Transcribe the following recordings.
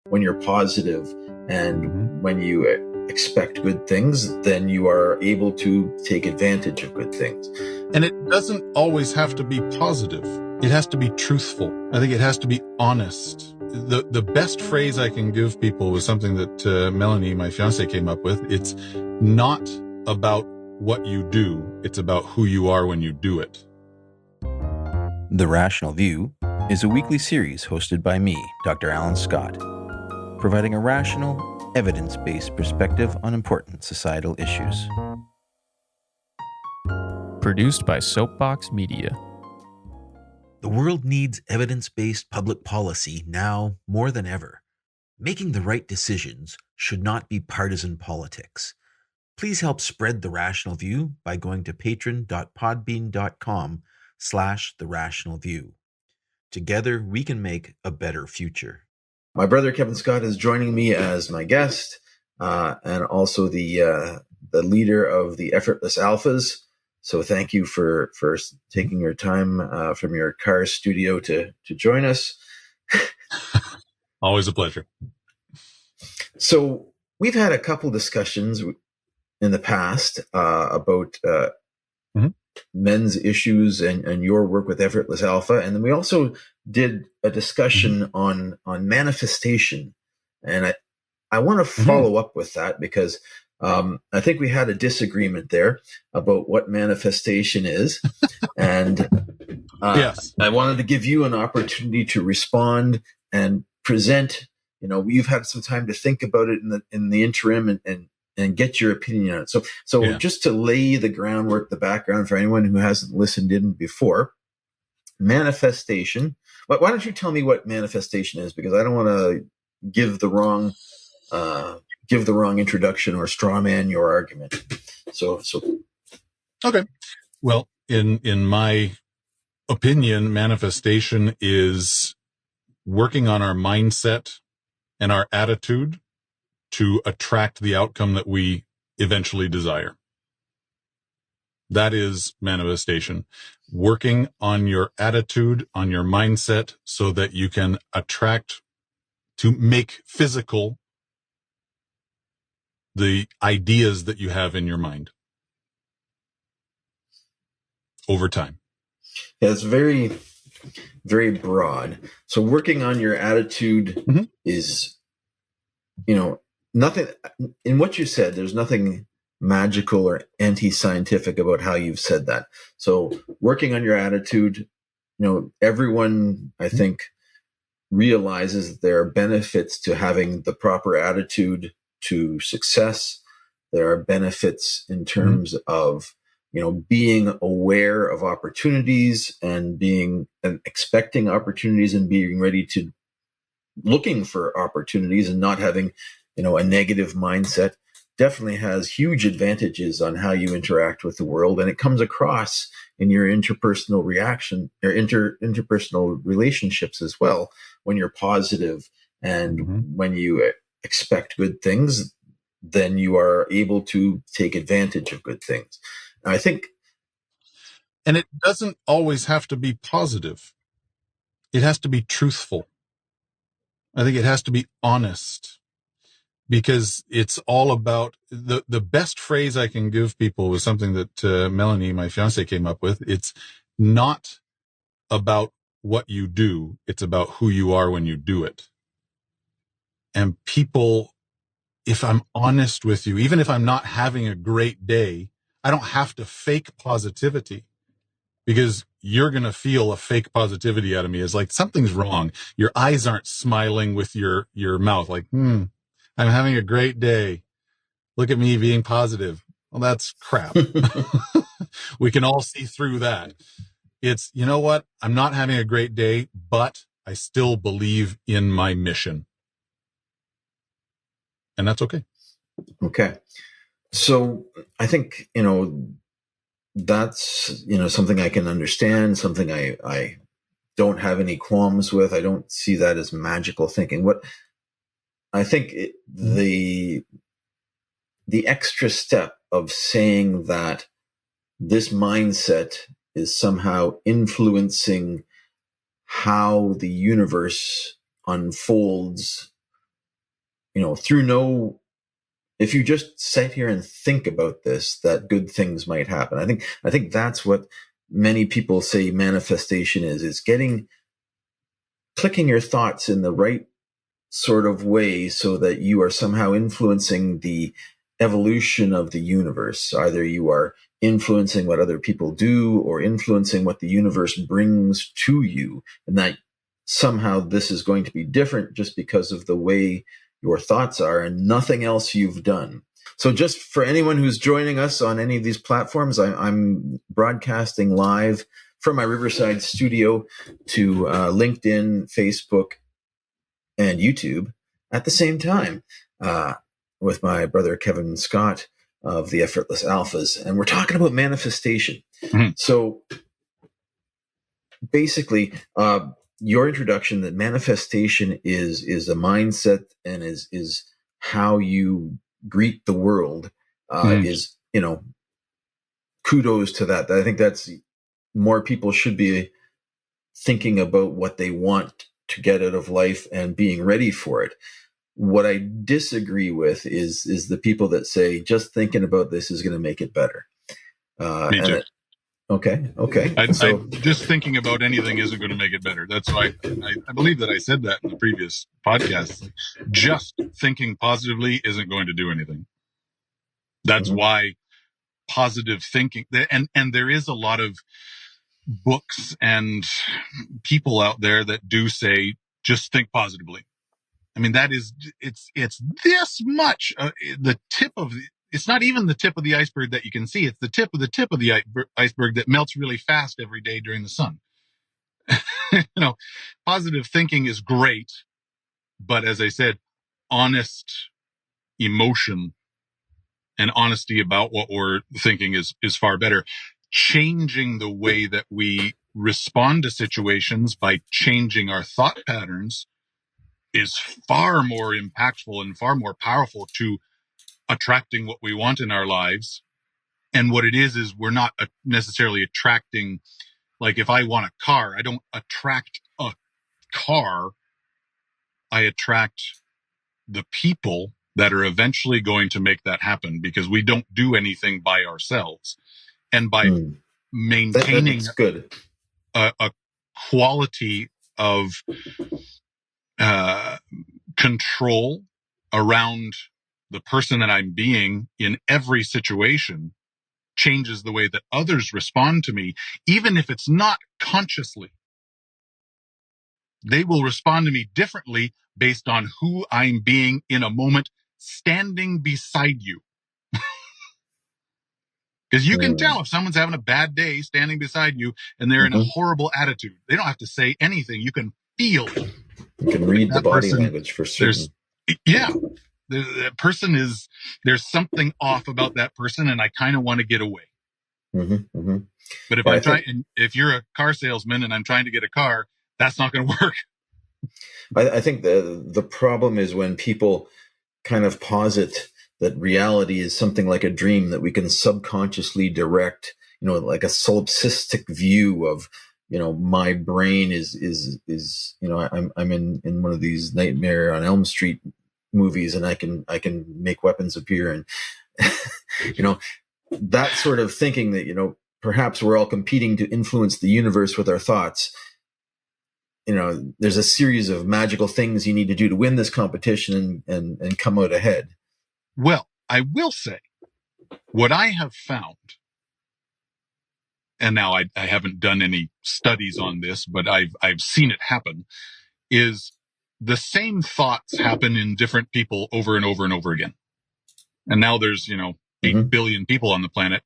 when you're positive and when you expect good things, then you are able to take advantage of good things. And it doesn't always have to be positive. It has to be truthful. I think it has to be honest. The best phrase I can give people was something that Melanie, my fiance, came up with. It's not about what you do. It's about who you are when you do it. The Rational View is a weekly series hosted by me, Dr. Alan Scott, providing a rational, evidence-based perspective on important societal issues. Produced by Soapbox Media. The world needs evidence-based public policy now more than ever. Making the right decisions should not be partisan politics. Please help spread The Rational View by going to patron.podbean.com/The Rational View. Together, we can make a better future. My brother Kevin Scott is joining me as my guest, and also the leader of the Effortless Alphas. So thank you for taking your time from your car studio to join us. Always a pleasure. So we've had a couple discussions in the past about men's issues and your work with Effortless Alpha. And then we also did a discussion on manifestation. And I want to follow up with that because I think we had a disagreement there about what manifestation is. And yes, I wanted to give you an opportunity to respond and present. You know, you've had some time to think about it in the interim and get your opinion on it. So just to lay the groundwork, the background for anyone who hasn't listened in before, manifestation. Why don't you tell me what manifestation is? Because I don't want to give the wrong introduction or straw man your argument. So okay. Well, in my opinion, manifestation is working on our mindset and our attitude to attract the outcome that we eventually desire. That is manifestation. Working on your attitude, on your mindset, so that you can attract, to make physical the ideas that you have in your mind over time. Yeah, it's very, very broad. So working on your attitude is, nothing in what you said. There's nothing magical or anti-scientific about how you've said that. So working on your attitude, everyone, I think, realizes that there are benefits to having the proper attitude to success. There are benefits in terms of, being aware of opportunities and expecting opportunities and being ready to looking for opportunities and not having, a negative mindset. Definitely has huge advantages on how you interact with the world. And it comes across in your interpersonal reaction or interpersonal relationships as well. When you're positive and when you expect good things, then you are able to take advantage of good things. And I think. And it doesn't always have to be positive. It has to be truthful. I think it has to be honest. Because it's all about the best phrase I can give people was something that Melanie, my fiance, came up with. It's not about what you do. It's about who you are when you do it. And people, if I'm honest with you, even if I'm not having a great day, I don't have to fake positivity, because you're going to feel a fake positivity out of me. It's like something's wrong. Your eyes aren't smiling with your mouth like, I'm having a great day. Look at me being positive. Well, that's crap. We can all see through that. It's, you know what? I'm not having a great day, but I still believe in my mission. And that's okay. Okay. So I think, that's, something I can understand, something I don't have any qualms with. I don't see that as magical thinking. What I think the extra step of saying that this mindset is somehow influencing how the universe unfolds if you just sit here and think about this, that good things might happen. I think that's what many people say manifestation is clicking your thoughts in the right sort of way so that you are somehow influencing the evolution of the universe. Either you are influencing what other people do or influencing what the universe brings to you, and that somehow this is going to be different just because of the way your thoughts are and nothing else you've done. So just for anyone who's joining us on any of these platforms, I'm broadcasting live from my Riverside studio to LinkedIn, Facebook, and YouTube at the same time with my brother Kevin Scott of the Effortless Alphas. And we're talking about manifestation. Mm-hmm. So basically, your introduction that manifestation is a mindset and is how you greet the world is, kudos to that. I think that's more people should be thinking about what they want to get out of life and being ready for it. What I disagree with is the people that say just thinking about this is going to make it better. Me too. Okay. Just thinking about anything isn't going to make it better. That's why I believe that I said that in the previous podcast. Like, just thinking positively isn't going to do anything. That's why positive thinking, and there is a lot of books and people out there that do say just think positively. I mean, it's this much the tip of it's not even the tip of the iceberg that you can see. It's the tip of the iceberg that melts really fast every day during the sun. Positive thinking is great, but as I said, honest emotion and honesty about what we're thinking is far better. Changing the way that we respond to situations by changing our thought patterns is far more impactful and far more powerful to attracting what we want in our lives. And what it is we're not necessarily attracting, like if I want a car, I don't attract a car. I attract the people that are eventually going to make that happen, because we don't do anything by ourselves. And by maintaining good. A quality of control around the person that I'm being in every situation changes the way that others respond to me, even if it's not consciously. They will respond to me differently based on who I'm being in a moment standing beside you. Because you can tell if someone's having a bad day standing beside you and they're in a horrible attitude. They don't have to say anything. You can feel. You can read the body language for certain. Yeah. The person there's something off about that person, and I kind of want to get away. But if you're a car salesman and I'm trying to get a car, that's not going to work. I think the problem is when people kind of posit that reality is something like a dream that we can subconsciously direct, like a solipsistic view of, my brain is I'm in one of these Nightmare on Elm Street movies, and I can make weapons appear, and that sort of thinking that perhaps we're all competing to influence the universe with our thoughts. There's a series of magical things you need to do to win this competition and come out ahead. Well, I will say what I have found, and now I haven't done any studies on this, but I've seen it happen, is the same thoughts happen in different people over and over and over again. And now there's, 8 billion people on the planet.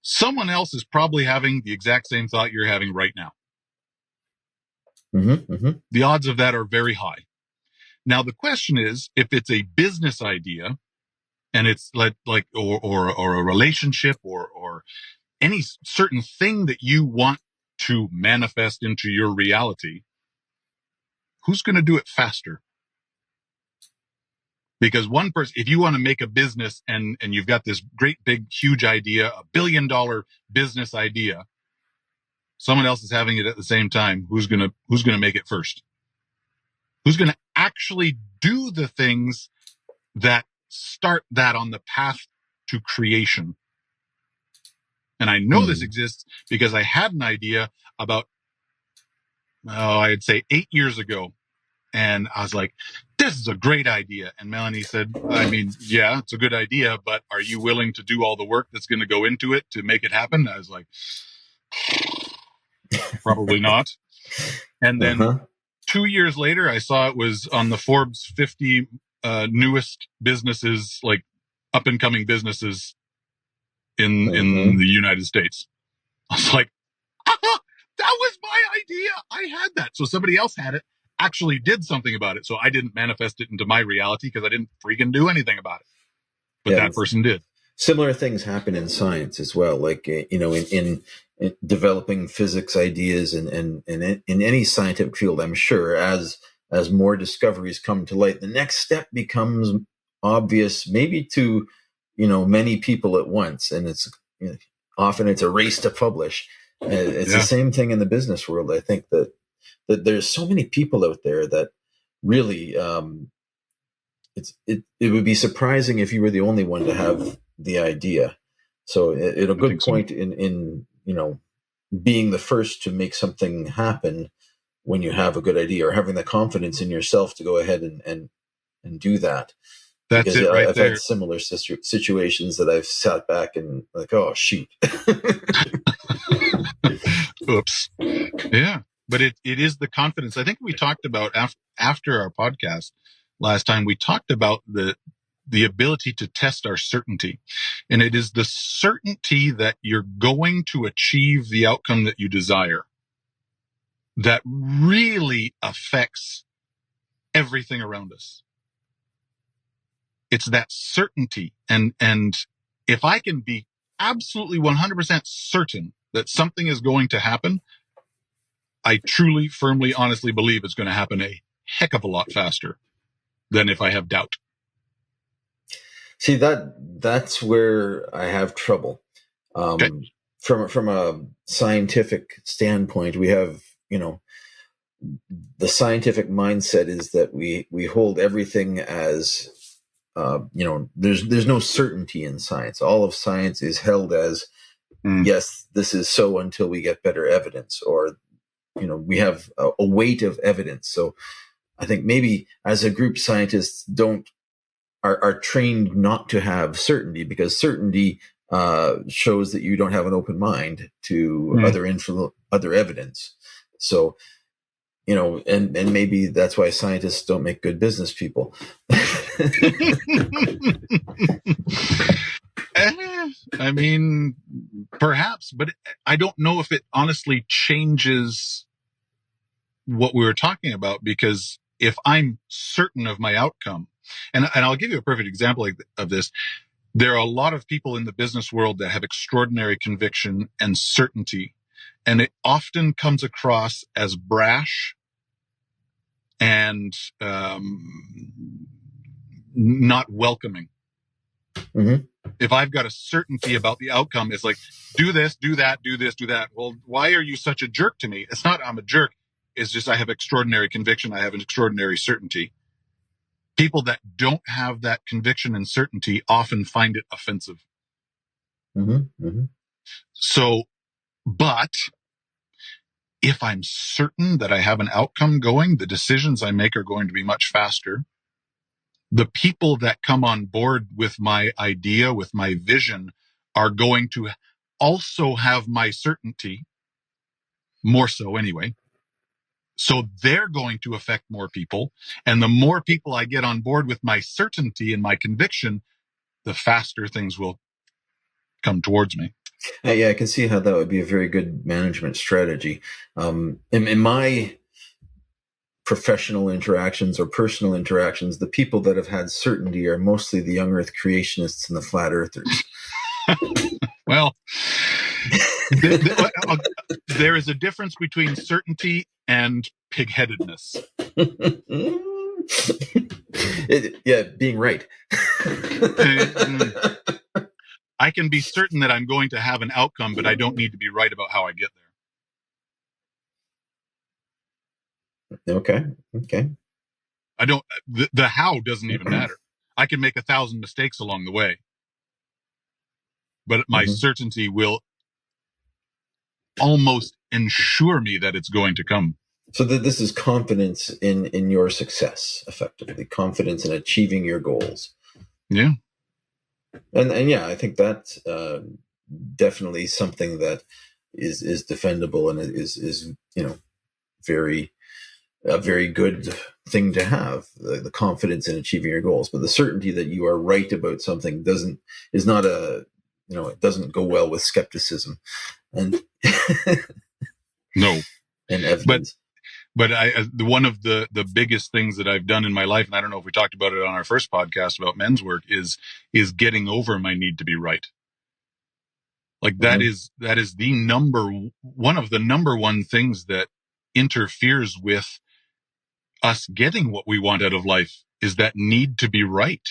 Someone else is probably having the exact same thought you're having right now. The odds of that are very high. Now, the question is, if it's a business idea and it's or a relationship or any certain thing that you want to manifest into your reality, who's going to do it faster? Because one person, if you want to make a business and you've got this great, big, huge idea, $1 billion business idea, someone else is having it at the same time. Who's going to make it first? Who's going to actually do the things that start that on the path to creation. And I know this exists because I had an idea about, I'd say 8 years ago. And I was like, this is a great idea. And Melanie said, I mean, yeah, it's a good idea, but are you willing to do all the work that's going to go into it to make it happen? I was like, probably not. And then 2 years later, I saw it was on the Forbes 50 newest businesses, like up and coming businesses in the United States. I was like, that was my idea. I had that. So somebody else had it, actually did something about it. So I didn't manifest it into my reality because I didn't freaking do anything about it. But that person did. Similar things happen in science as well. Like, in developing physics ideas and in any scientific field, I'm sure as more discoveries come to light, the next step becomes obvious, maybe to, many people at once. And it's often it's a race to publish. It's the same thing in the business world. I think that there's so many people out there that really, it would be surprising if you were the only one to have the idea. So a good point in being the first to make something happen when you have a good idea, or having the confidence in yourself to go ahead and do that. That's because it right I've there. had similar situations that I've sat back and like, oh shoot. Oops. Yeah. But it is the confidence. I think we talked about after our podcast last time, we talked about the ability to test our certainty. And it is the certainty that you're going to achieve the outcome that you desire that really affects everything around us. It's that certainty. And if I can be absolutely 100% certain that something is going to happen, I truly, firmly, honestly believe it's going to happen a heck of a lot faster than if I have doubt. See, that's where I have trouble. Okay. From a scientific standpoint, we have, the scientific mindset is that we hold everything as, there's no certainty in science. All of science is held as, yes, this is so until we get better evidence, or, we have a weight of evidence. So I think maybe as a group, scientists are trained not to have certainty, because certainty shows that you don't have an open mind to other evidence. So, and maybe that's why scientists don't make good business people. I mean, perhaps, but I don't know if it honestly changes what we were talking about, because if I'm certain of my outcome, and I'll give you a perfect example of this. There are a lot of people in the business world that have extraordinary conviction and certainty, and it often comes across as brash and not welcoming. Mm-hmm. If I've got a certainty about the outcome, it's like, do this, do that, do this, do that. Well, why are you such a jerk to me? It's not I'm a jerk. It's just I have extraordinary conviction. I have an extraordinary certainty. People that don't have that conviction and certainty often find it offensive. Mm-hmm. Mm-hmm. So, but if I'm certain that I have an outcome going, the decisions I make are going to be much faster. The people that come on board with my idea, with my vision, are going to also have my certainty, more so anyway. So they're going to affect more people. And the more people I get on board with my certainty and my conviction, the faster things will come towards me. Yeah, I can see how that would be a very good management strategy. In my professional interactions or personal interactions, the people that have had certainty are mostly the young earth creationists and the flat earthers. Well, there is a difference between certainty and pig-headedness. Being right. I can be certain that I'm going to have an outcome, but I don't need to be right about how I get there. Okay. I don't. The how doesn't even matter. I can make 1,000 mistakes along the way, but my certainty will almost ensure me that it's going to come. So that this is confidence in your success, effectively, confidence in achieving your goals. Yeah. And yeah, I think that's definitely something that is defendable and is a very good thing to have, the confidence in achieving your goals. But the certainty that you are right about something it doesn't go well with skepticism and no and evidence. But one of the biggest things that I've done in my life, and I don't know if we talked about it on our first podcast about men's work, is getting over my need to be right. Like that is one of the number one things that interferes with us getting what we want out of life, is that need to be right.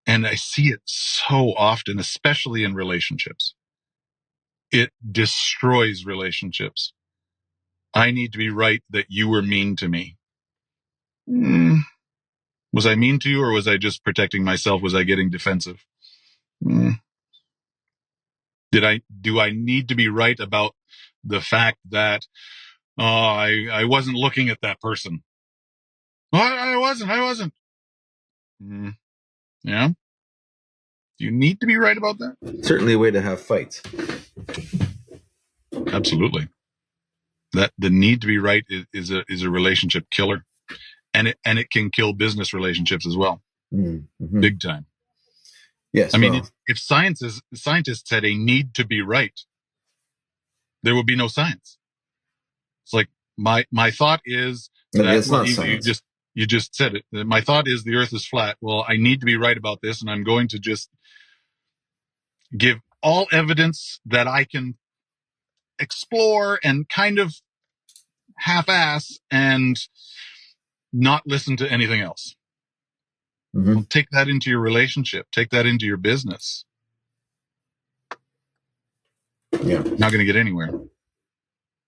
And I see it so often, especially in relationships. It destroys relationships. I need to be right that you were mean to me. Was I mean to you, or was I just protecting myself? Was I getting defensive? Do I need to be right about the fact that I wasn't looking at that person? I wasn't. Yeah. Do you need to be right about that? Certainly a way to have fights. Absolutely. That the need to be right is a relationship killer, and it can kill business relationships as well. Mm-hmm. Big time. Yes. I mean, if scientists had a need to be right, there would be no science. It's like my thought is that it's not science. You just said it. My thought is the earth is flat. Well, I need to be right about this, and I'm going to just give all evidence that I can explore and kind of half-ass and not listen to anything else. Well, take that into your relationship. Take that into your business. Yeah. Not going to get anywhere.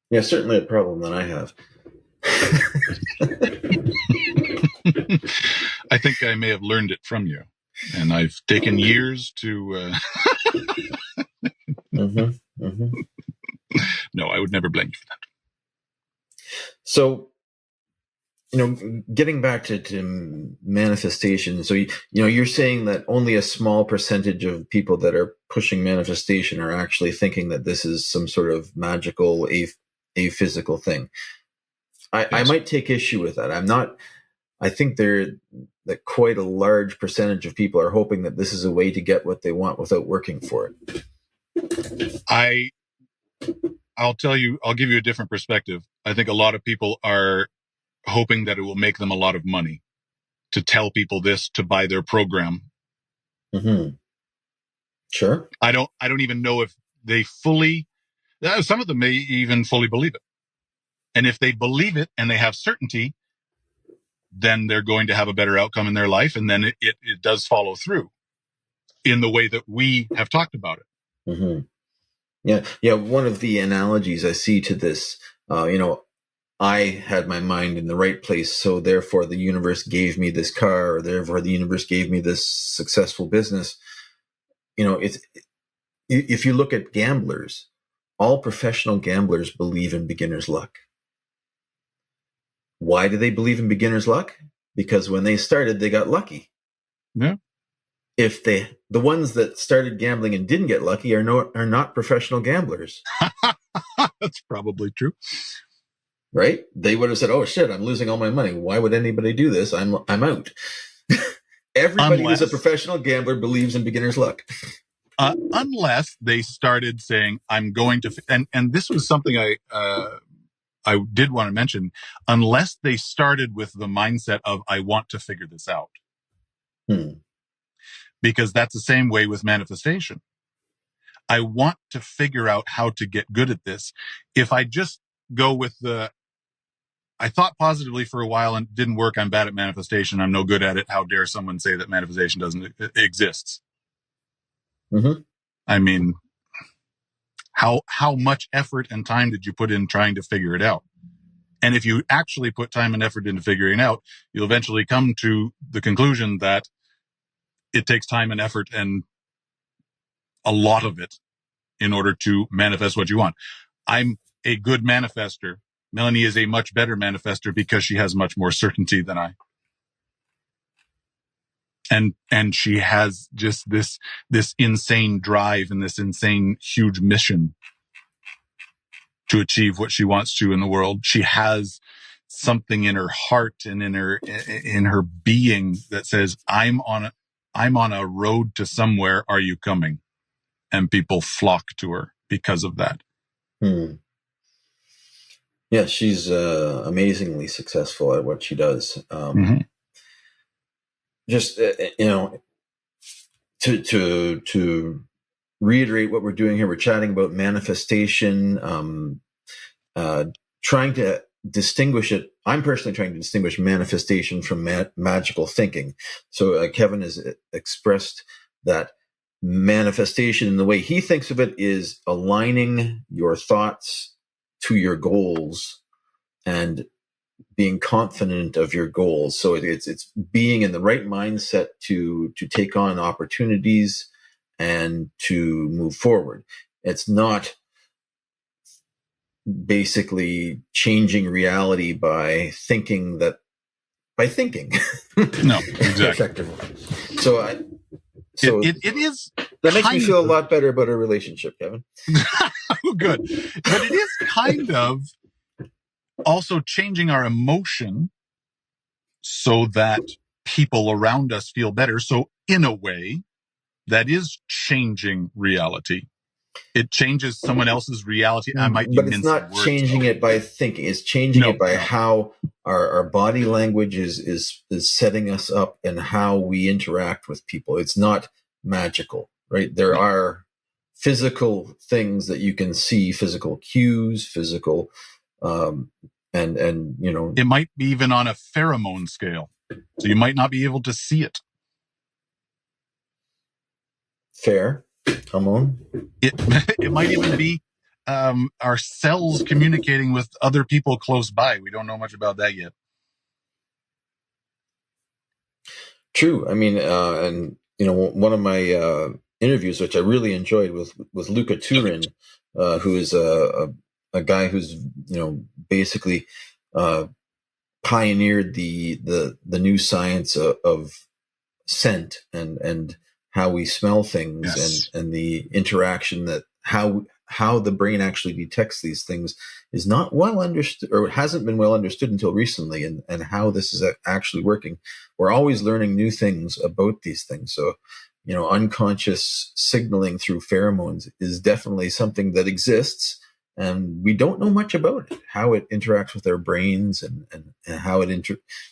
Yeah, certainly a problem that I have. I think I may have learned it from you, and I've taken years to... No, I would never blame you for that. So, getting back to manifestation. So, you're saying that only a small percentage of people that are pushing manifestation are actually thinking that this is some sort of magical, aphysical thing. I might take issue with that. I think that quite a large percentage of people are hoping that this is a way to get what they want without working for it. I'll give you a different perspective. I think a lot of people are hoping that it will make them a lot of money to tell people this, to buy their program. Sure. I don't even know if they some of them may even fully believe it. And if they believe it and they have certainty, then they're going to have a better outcome in their life. And then it does follow through in the way that we have talked about it. Yeah. One of the analogies I see to this, I had my mind in the right place, so therefore the universe gave me this car, or therefore the universe gave me this successful business. If you look at gamblers, all professional gamblers believe in beginner's luck. Why do they believe in beginner's luck? Because when they started, they got lucky. Yeah. If the ones that started gambling and didn't get lucky are not professional gamblers. That's probably true. Right? They would have said, "Oh shit, I'm losing all my money. Why would anybody do this? I'm out." Everybody who's a professional gambler believes in beginner's luck. Unless they started saying, "I'm going to," and this was something I did want to mention. Unless they started with the mindset of, "I want to figure this out," because that's the same way with manifestation. I want to figure out how to get good at this. If I just go with I thought positively for a while and it didn't work. I'm bad at manifestation. I'm no good at it. How dare someone say that manifestation doesn't exist? I mean, how much effort and time did you put in trying to figure it out? And if you actually put time and effort into figuring it out, you'll eventually come to the conclusion that it takes time and effort and a lot of it in order to manifest what you want. I'm a good manifester. Melanie is a much better manifester because she has much more certainty than I. And she has just this insane drive and this insane huge mission to achieve what she wants to in the world. She has something in her heart and in her being that says, I'm on a road to somewhere. Are you coming? And people flock to her because of that. Yeah, she's amazingly successful at what she does. Just to reiterate what we're doing here, we're chatting about manifestation, trying to distinguish it. I'm personally trying to distinguish manifestation from magical thinking. So Kevin has expressed that manifestation in the way he thinks of it is aligning your thoughts to your goals and being confident of your goals. So it's being in the right mindset to take on opportunities and to move forward. It's not basically changing reality by thinking. No, exactly. Effectively. So it is. That makes me feel a lot better about our relationship, Kevin. Good. But it is kind of also changing our emotion so that people around us feel better. So in a way, that is changing reality. It changes someone else's reality. I might be but it's not changing it by thinking. It's changing it by how our body language is setting us up and how we interact with people. It's not magical, right? There are physical things that you can see, physical cues, physical, and it might be even on a pheromone scale, so you might not be able to see it. Fair. Come on. It might even be our cells communicating with other people close by. We don't know much about that yet. True. I mean, and one of my interviews, which I really enjoyed, was Luca Turin, who is a guy who's basically pioneered the new science of scent and how we smell things. Yes. and the interaction that how the brain actually detects these things is not well understood, or hasn't been well understood until recently, and how this is actually working. We're always learning new things about these things. So, unconscious signaling through pheromones is definitely something that exists, and we don't know much about it, how it interacts with our brains and how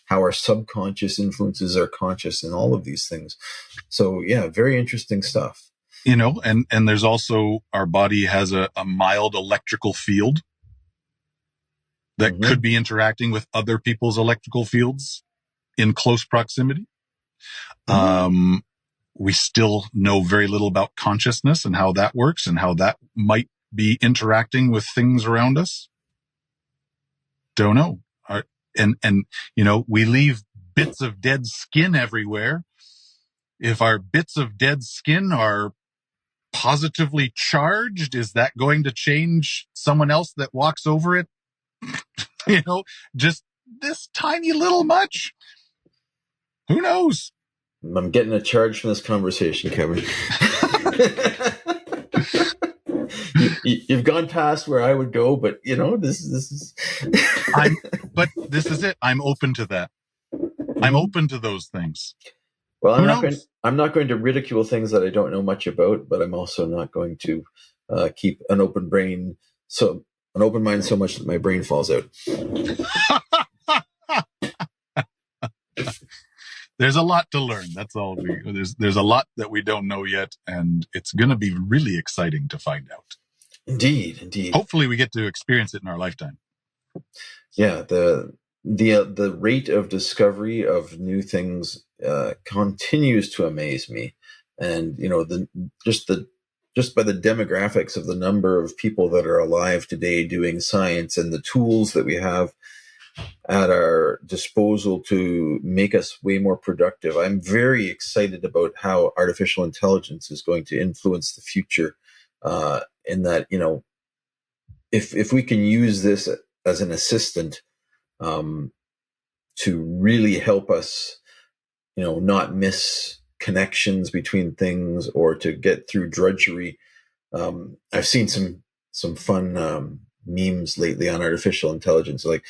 how our subconscious influences our conscious and all of these things. So yeah, very interesting stuff. And there's also, our body has a mild electrical field that could be interacting with other people's electrical fields in close proximity. We still know very little about consciousness and how that works and how that might be interacting with things around us. Don't know. And we leave bits of dead skin everywhere. If our bits of dead skin are positively charged, is that going to change someone else that walks over it? Just this tiny little much? Who knows? I'm getting a charge from this conversation, Kevin. You've gone past where I would go, but this is. But this is it. I'm open to that. I'm open to those things. Well, I'm not going to ridicule things that I don't know much about, but I'm also not going to keep an open mind so much that my brain falls out. There's a lot to learn. That's all. There's a lot that we don't know yet, and it's going to be really exciting to find out. Indeed. Hopefully, we get to experience it in our lifetime. Yeah, the rate of discovery of new things continues to amaze me, and just by the demographics of the number of people that are alive today doing science and the tools that we have at our disposal to make us way more productive. I'm very excited about how artificial intelligence is going to influence the future. In that, if we can use this as an assistant to really help us, not miss connections between things or to get through drudgery. I've seen some fun memes lately on artificial intelligence. Like,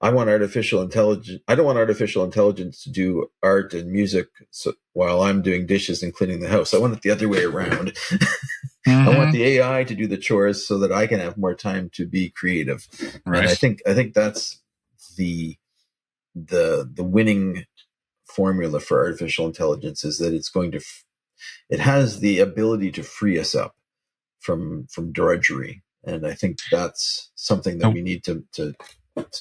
I don't want artificial intelligence to do art and music while I'm doing dishes and cleaning the house. I want it the other way around. I want the AI to do the chores so that I can have more time to be creative. Right. And I think that's the winning formula for artificial intelligence, is that it has the ability to free us up from drudgery. And I think that's something that we need to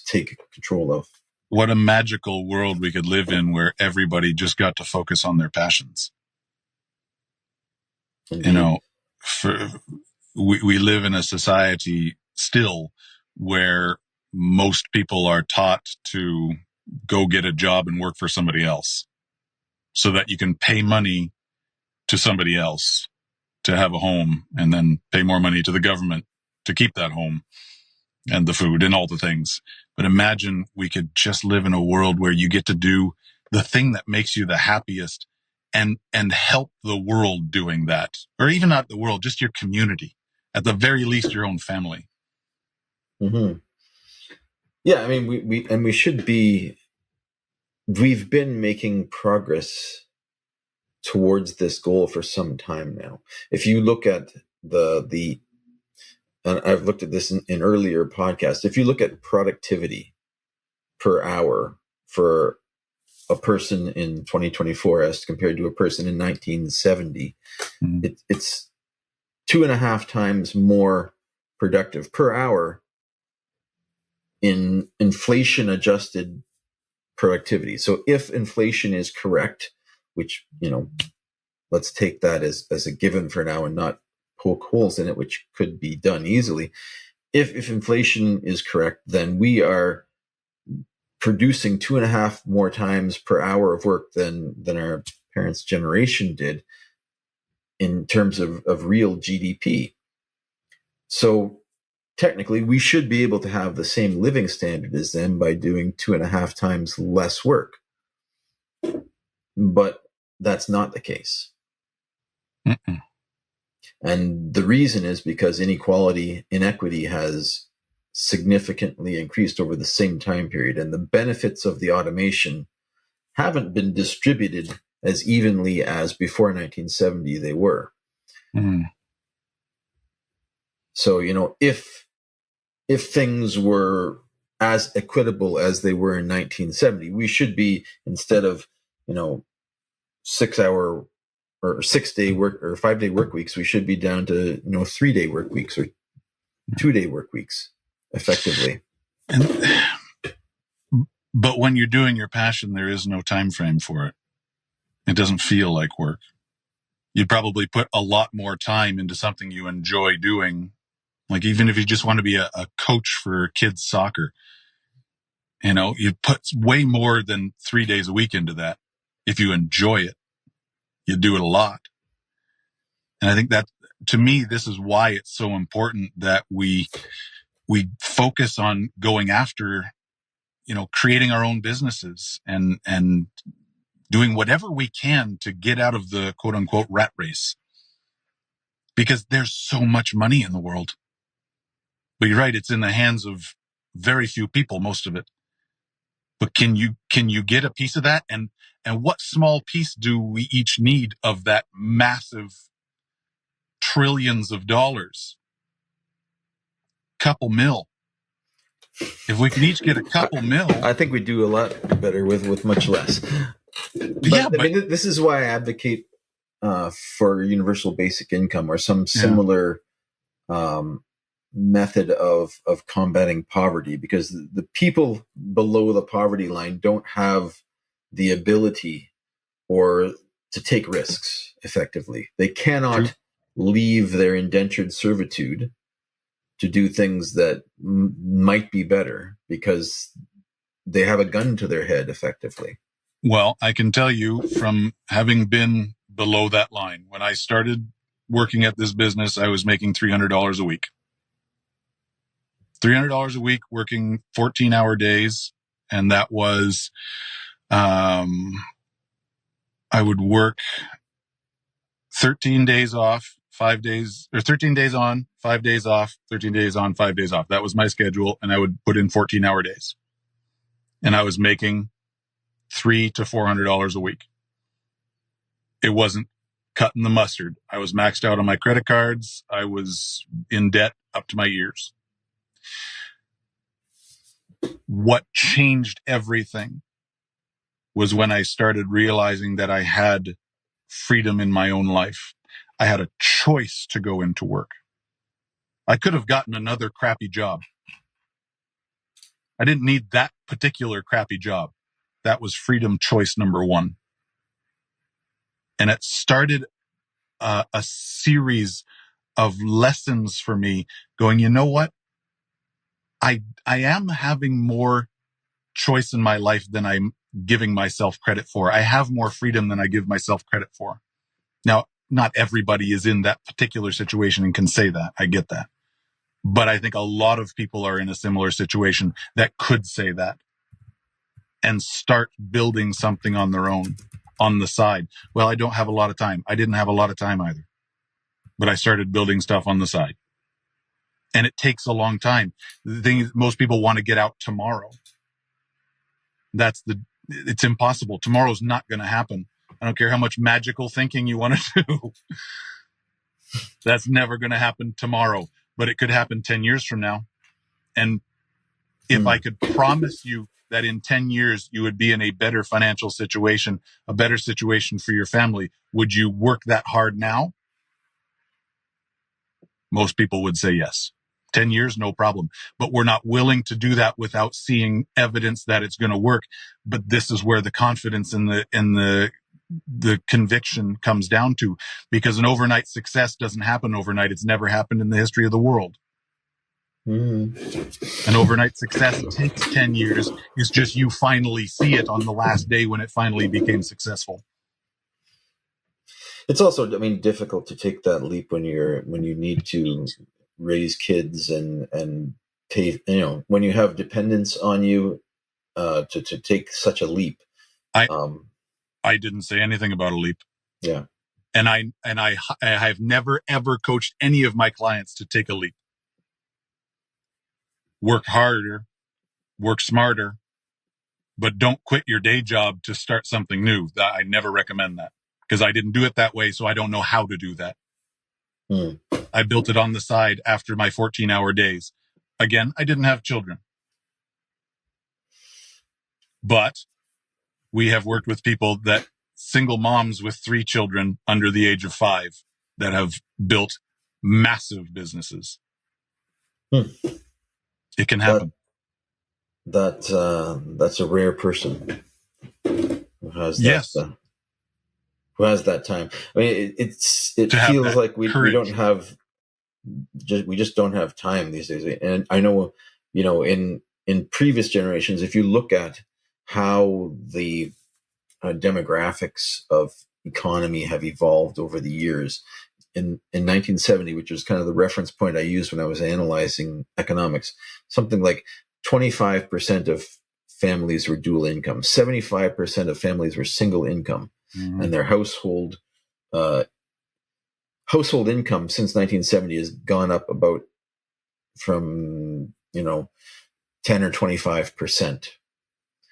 take control of. What a magical world we could live in, where everybody just got to focus on their passions. Indeed. We live in a society still where most people are taught to go get a job and work for somebody else so that you can pay money to somebody else to have a home, and then pay more money to the government to keep that home and the food and all the things. But imagine we could just live in a world where you get to do the thing that makes you the happiest and help the world doing that. Or even not the world, just your community. At the very least, your own family. Mm-hmm. Yeah, I mean, we should be. We've been making progress towards this goal for some time now. If you look at the and I've looked at this in earlier podcasts, if you look at productivity per hour for a person in 2024 as compared to a person in 1970, it's 2.5 times more productive per hour in inflation adjusted productivity. So if inflation is correct, which, let's take that as a given for now and not poke holes in it, which could be done easily. If inflation is correct, then we are producing 2.5 more times per hour of work than our parents' generation did in terms of real GDP. So technically, we should be able to have the same living standard as them by doing 2.5 times less work. But that's not the case. Mm-mm. And the reason is because inequity has significantly increased over the same time period, and the benefits of the automation haven't been distributed as evenly as before 1970 they were. Mm. So, if things were as equitable as they were in 1970, we should be, instead of 6-hour or 6-day work or 5-day work weeks, we should be down to 3-day work weeks or 2-day work weeks effectively. But when you're doing your passion, there is no time frame for it. It doesn't feel like work. You'd probably put a lot more time into something you enjoy doing. Like, even if you just want to be a coach for kids soccer, you put way more than 3 days a week into that. If you enjoy it, you do it a lot. And I think that, to me, this is why it's so important that we focus on going after, creating our own businesses and doing whatever we can to get out of the quote unquote rat race, because there's so much money in the world. But you're right, it's in the hands of very few people, most of it. But can you get a piece of that? And what small piece do we each need of that massive trillions of dollars? Couple mil. If we can each get a couple mil, I think we do a lot better with much less. But I mean, this is why I advocate for universal basic income or some similar method of combating poverty, because the people below the poverty line don't have the ability or to take risks effectively. They cannot leave their indentured servitude to do things that might be better, because they have a gun to their head effectively. Well, I can tell you from having been below that line, when I started working at this business, I was making $300 a week. $300 a week, working 14-hour days. And that was, I would work 13 days off, 5 days, or 13 days on, 5 days off, 13 days on, 5 days off. That was my schedule. And I would put in 14-hour days. And I was making $300 to $400 a week. It wasn't cutting the mustard. I was maxed out on my credit cards. I was in debt up to my ears. What changed everything was when I started realizing that I had freedom in my own life. I had a choice to go into work. I could have gotten another crappy job. I didn't need that particular crappy job. That was freedom choice number one. And it started a series of lessons for me going, you know what? I am having more choice in my life than I'm giving myself credit for. I have more freedom than I give myself credit for. Now, not everybody is in that particular situation and can say that. I get that. But I think a lot of people are in a similar situation that could say that and start building something on their own on the side. Well, I don't have a lot of time. I didn't have a lot of time either, but I started building stuff on the side. And it takes a long time. The thing is, most people want to get out tomorrow. It's impossible. Tomorrow's not going to happen. I don't care how much magical thinking you want to do. That's never going to happen tomorrow, but it could happen 10 years from now. And if I could promise you that in 10 years, you would be in a better financial situation, a better situation for your family, would you work that hard now? Most people would say yes. 10 years, no problem. But we're not willing to do that without seeing evidence that it's going to work. But this is where the confidence and the conviction comes down to, because an overnight success doesn't happen overnight. It's never happened in the history of the world. An overnight success takes 10 years. It's just you finally see it on the last day when it finally became successful. It's also, I mean, difficult to take that leap when you need to raise kids and pay, when you have dependents on you, to take such a leap. I didn't say anything about a leap. Yeah. And I have never ever coached any of my clients to take a leap. Work harder, work smarter, but don't quit your day job to start something new. I never recommend that, because I didn't do it that way, so I don't know how to do that. I built it on the side after my 14-hour days. Again, I didn't have children. But we have worked with people that single moms with 3 children under the age of 5 that have built massive businesses. It can happen. That's a rare person who has that. Who has that time? I mean, it feels like we don't have. We just don't have time these days. And I know, in previous generations, if you look at how the demographics of economy have evolved over the years, in 1970, which was kind of the reference point I used when I was analyzing economics, something like 25% of families were dual income, 75% of families were single income, and their household income since 1970 has gone up about from 10 or 25%.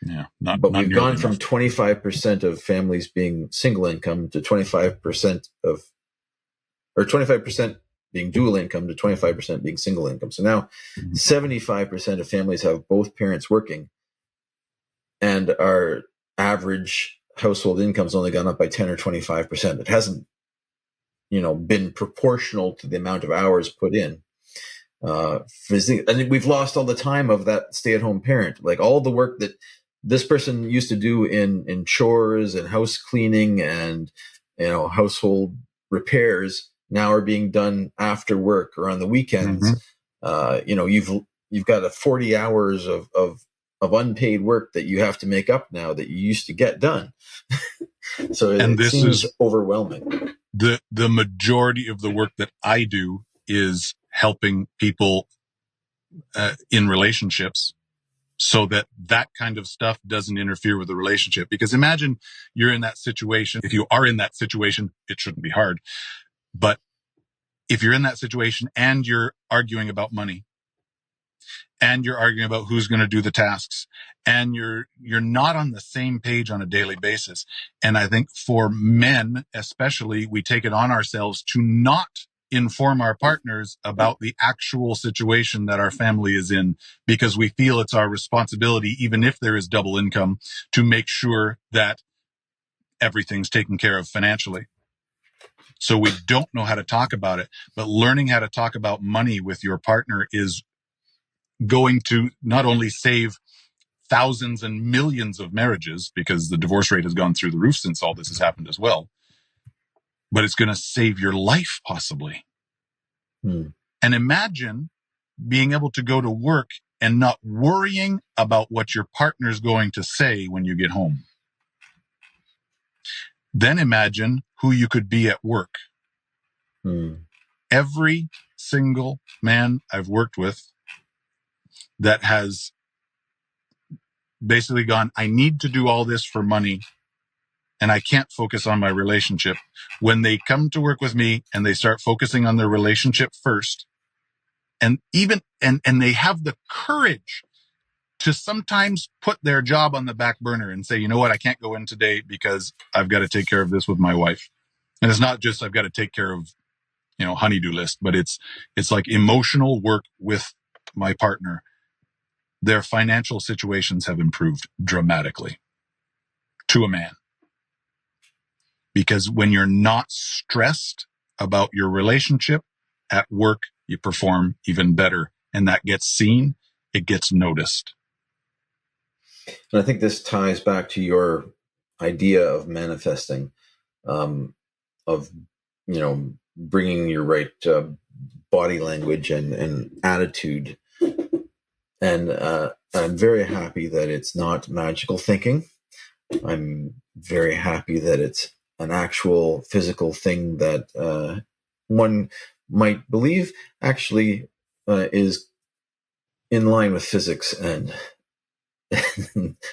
Yeah, but we've gone from 25% of families being single income to 25% or 25% being dual income to 25% being single income. So now 75% of families have both parents working, and our average household income's only gone up by 10 or 25%. It hasn't, been proportional to the amount of hours put in. And we've lost all the time of that stay-at-home parent, like all the work that this person used to do in chores and house cleaning and household repairs now are being done after work or on the weekends. You've got a 40 hours of of unpaid work that you have to make up now that you used to get done. So it this seems is overwhelming. the majority of the work that I do is helping people in relationships, so that kind of stuff doesn't interfere with the relationship. Because imagine you're in that situation. If you are in that situation, it shouldn't be hard. But if you're in that situation and you're arguing about money, and you're arguing about who's going to do the tasks, and you're not on the same page on a daily basis. And I think for men especially, we take it on ourselves to not inform our partners about the actual situation that our family is in, because we feel it's our responsibility, even if there is double income, to make sure that everything's taken care of financially. So we don't know how to talk about it. But learning how to talk about money with your partner is going to not only save thousands and millions of marriages, because the divorce rate has gone through the roof since all this has happened as well, but it's going to save your life possibly. And imagine being able to go to work and not worrying about what your partner's going to say when you get home. Then imagine who you could be at work. Every single man I've worked with that has basically gone, I need to do all this for money, and I can't focus on my relationship. When they come to work with me and they start focusing on their relationship first, and they have the courage to sometimes put their job on the back burner and say, you know what, I can't go in today because I've got to take care of this with my wife. And it's not just I've got to take care of, honey-do list, but it's like emotional work with my partner. Their financial situations have improved dramatically to a man. Because when you're not stressed about your relationship at work, you perform even better. And that gets seen, it gets noticed. And I think this ties back to your idea of manifesting, of, bringing your right body language and attitude. And I'm very happy that it's not magical thinking. I'm very happy that it's an actual physical thing that one might believe actually is in line with physics and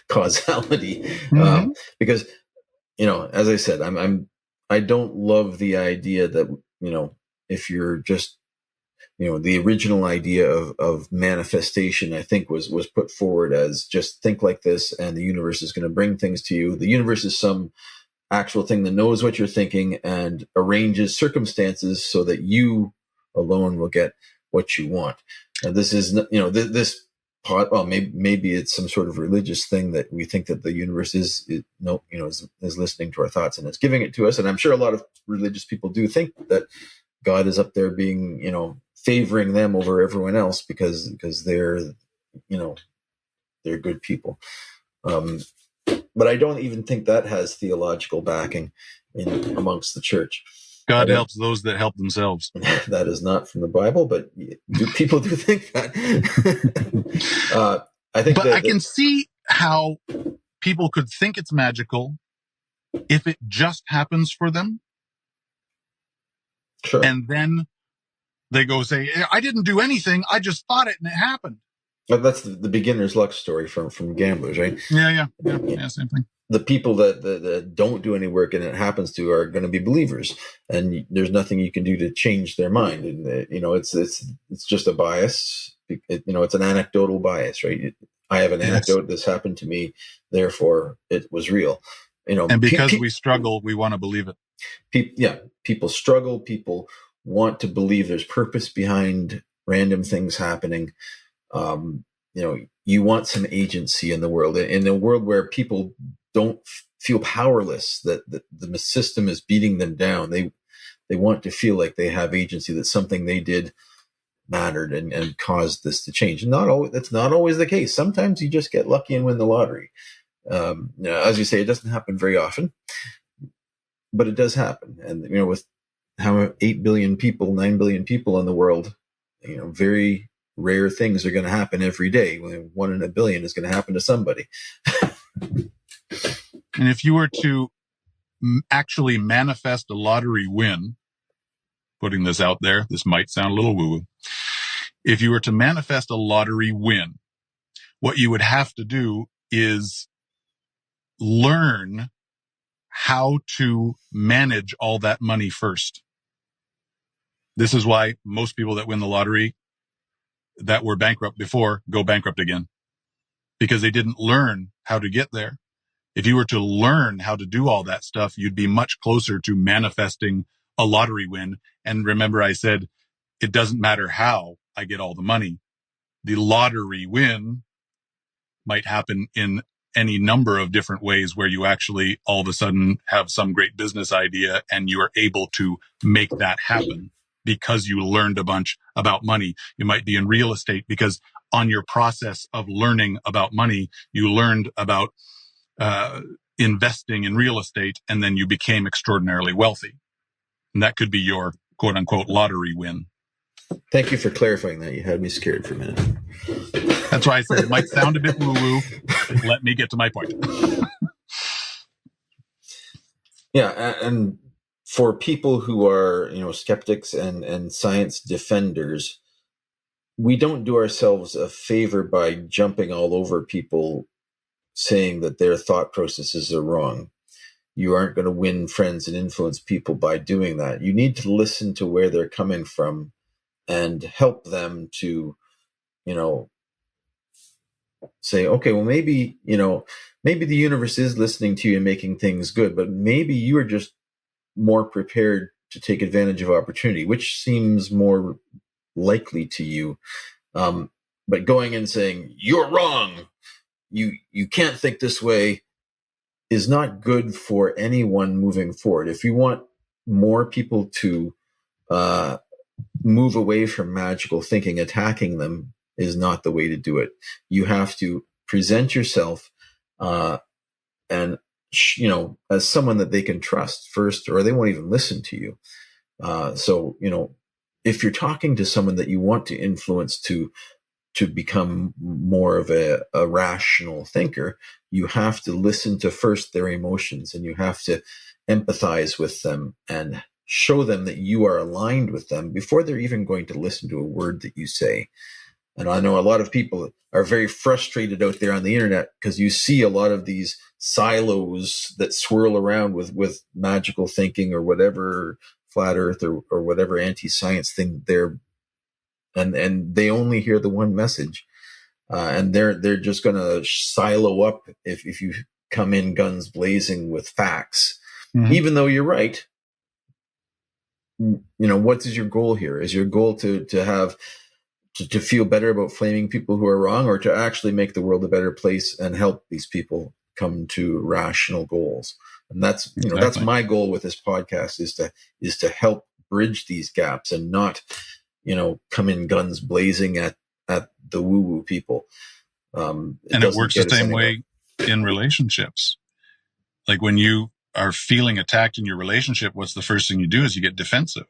causality. Because, as I said, I don't love the idea that, if you're just, the original idea of manifestation, I think was put forward as just think like this and the universe is going to bring things to you. The universe is some actual thing that knows what you're thinking and arranges circumstances so that you alone will get what you want. And this is, this part, well, maybe it's some sort of religious thing that we think that the universe is listening to our thoughts and is giving it to us. And I'm sure a lot of religious people do think that God is up there being, favoring them over everyone else because they're, they're good people. But I don't even think that has theological backing amongst the church. God helps those that help themselves. That is not from the Bible, but people do think that. I can see how people could think it's magical if it just happens for them. Sure. And then they go say, I didn't do anything. I just thought it and it happened. That's the beginner's luck story from gamblers, right? Yeah, same thing. The people that don't do any work and it happens to are going to be believers, and there's nothing you can do to change their mind. And it's just a bias. It's an anecdotal bias, right? I have an anecdote. This happened to me, therefore it was real. And because we struggle, we want to believe it. People struggle. People want to believe there's purpose behind random things happening. You want some agency in the world, in a world where people don't feel powerless, that the system is beating them down. They want to feel like they have agency, that something they did mattered and caused this to change. That's not always the case. Sometimes you just get lucky and win the lottery. As you say, it doesn't happen very often, but it does happen. And with how 8 billion people, 9 billion people in the world, very rare things are going to happen every day. 1 in a billion is going to happen to somebody. And if you were to actually manifest a lottery win, putting this out there, this might sound a little woo-woo. If you were to manifest a lottery win, what you would have to do is learn how to manage all that money first. This is why most people that win the lottery that were bankrupt before go bankrupt again, because they didn't learn how to get there. If you were to learn how to do all that stuff, you'd be much closer to manifesting a lottery win. And remember, I said, it doesn't matter how I get all the money. The lottery win might happen in any number of different ways where you actually all of a sudden have some great business idea and you are able to make that happen because you learned a bunch about money. You might be in real estate because on your process of learning about money, you learned about investing in real estate, and then you became extraordinarily wealthy. And that could be your quote unquote lottery win. Thank you for clarifying that. You had me scared for a minute. That's why I said it might sound a bit woo-woo. Let me get to my point. Yeah, and for people who are, skeptics and science defenders, we don't do ourselves a favor by jumping all over people saying that their thought processes are wrong. You aren't going to win friends and influence people by doing that. You need to listen to where they're coming from and help them to, say, okay, well, maybe the universe is listening to you and making things good, but maybe you are just more prepared to take advantage of opportunity, which seems more likely to you. But going and saying, you're wrong, you can't think this way, is not good for anyone moving forward. If you want more people to move away from magical thinking, attacking them is not the way to do it. You have to present yourself and as someone that they can trust first, or they won't even listen to you. So if you're talking to someone that you want to influence to become more of a rational thinker, you have to listen to first their emotions, and you have to empathize with them and show them that you are aligned with them before they're even going to listen to a word that you say. And I know a lot of people are very frustrated out there on the internet because you see a lot of these silos that swirl around with magical thinking or whatever, flat earth or whatever anti-science thing they're, and they only hear the one message. And they're just going to silo up if you come in guns blazing with facts, even though you're right. What is your goal here? Is your goal to have to feel better about flaming people who are wrong, or to actually make the world a better place and help these people come to rational goals? And that's Exactly. That's my goal with this podcast, is to help bridge these gaps and not come in guns blazing at the woo-woo people. And it works the same way in relationships. Like when you are feeling attacked in your relationship, what's the first thing you do is you get defensive.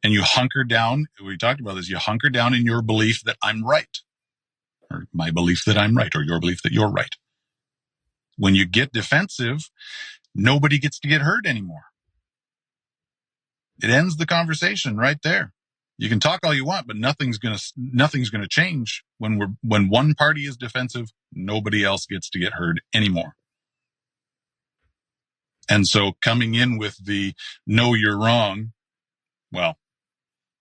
And you hunker down. We talked about this. You hunker down in your belief that I'm right, or my belief that I'm right, or your belief that you're right. When you get defensive, nobody gets to get hurt anymore. It ends the conversation right there. You can talk all you want, but nothing's going to change when one party is defensive. Nobody else gets to get hurt anymore. And so coming in with the no, you're wrong. Well,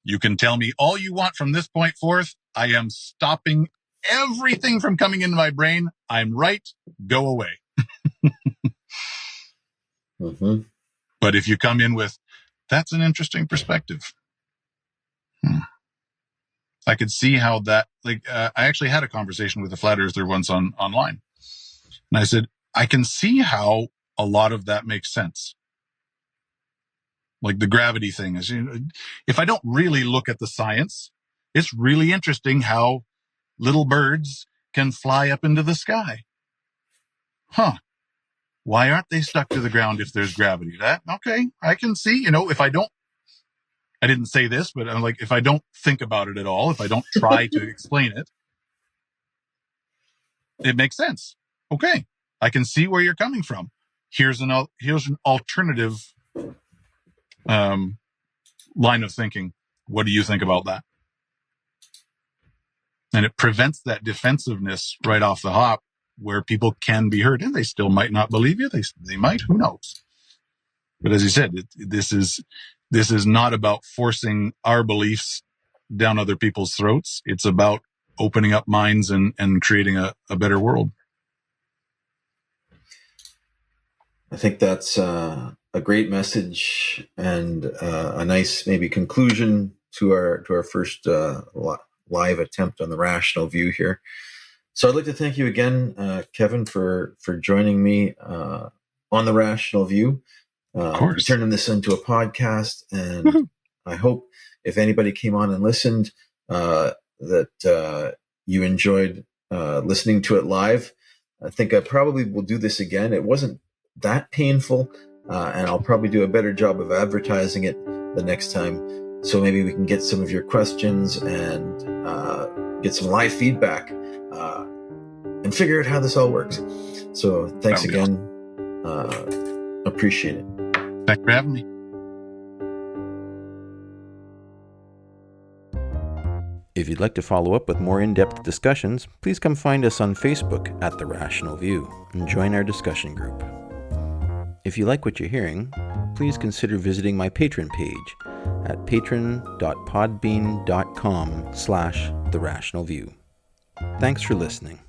you can tell me all you want from this point forth. I am stopping everything from coming into my brain. I'm right. Go away. Mm-hmm. But if you come in with, that's an interesting perspective. I could see how that, I actually had a conversation with a flat earther once online. And I said, I can see how a lot of that makes sense. Like the gravity thing is, if I don't really look at the science, it's really interesting how little birds can fly up into the sky. Huh. Why aren't they stuck to the ground if there's gravity? Okay, I can see, if I don't I didn't say this, but I'm like, if I don't think about it at all, if I don't try to explain it, it makes sense. Okay, I can see where you're coming from. Here's an alternative line of thinking. What do you think about that? And it prevents that defensive-ness right off the hop, where people can be hurt, and they still might not believe you. They might, who knows? But as you said, this is not about forcing our beliefs down other people's throats. It's about opening up minds and creating a better world. I think that's a great message and a nice maybe conclusion to our first live attempt on the Rational View here. So I'd like to thank you again, Kevin, for joining me on the Rational View. Of course. Turning this into a podcast, and I hope if anybody came on and listened, that you enjoyed listening to it live. I think I probably will do this again. It wasn't that painful, and I'll probably do a better job of advertising it the next time. So maybe we can get some of your questions and get some live feedback and figure out how this all works. So thanks again. Appreciate it. Thanks for having me. If you'd like to follow up with more in-depth discussions, please come find us on Facebook at The Rational View and join our discussion group. If you like what you're hearing, please consider visiting my Patreon page at patron.podbean.com/therationalview. Thanks for listening.